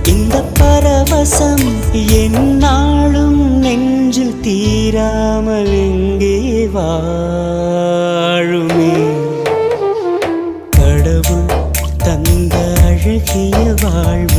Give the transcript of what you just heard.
இந்த பரவசம் என்னாலும் நெஞ்சில் தீராமல் எங்கே வாழுமே. கடவுள் தந்த அழகிய வாழ்வு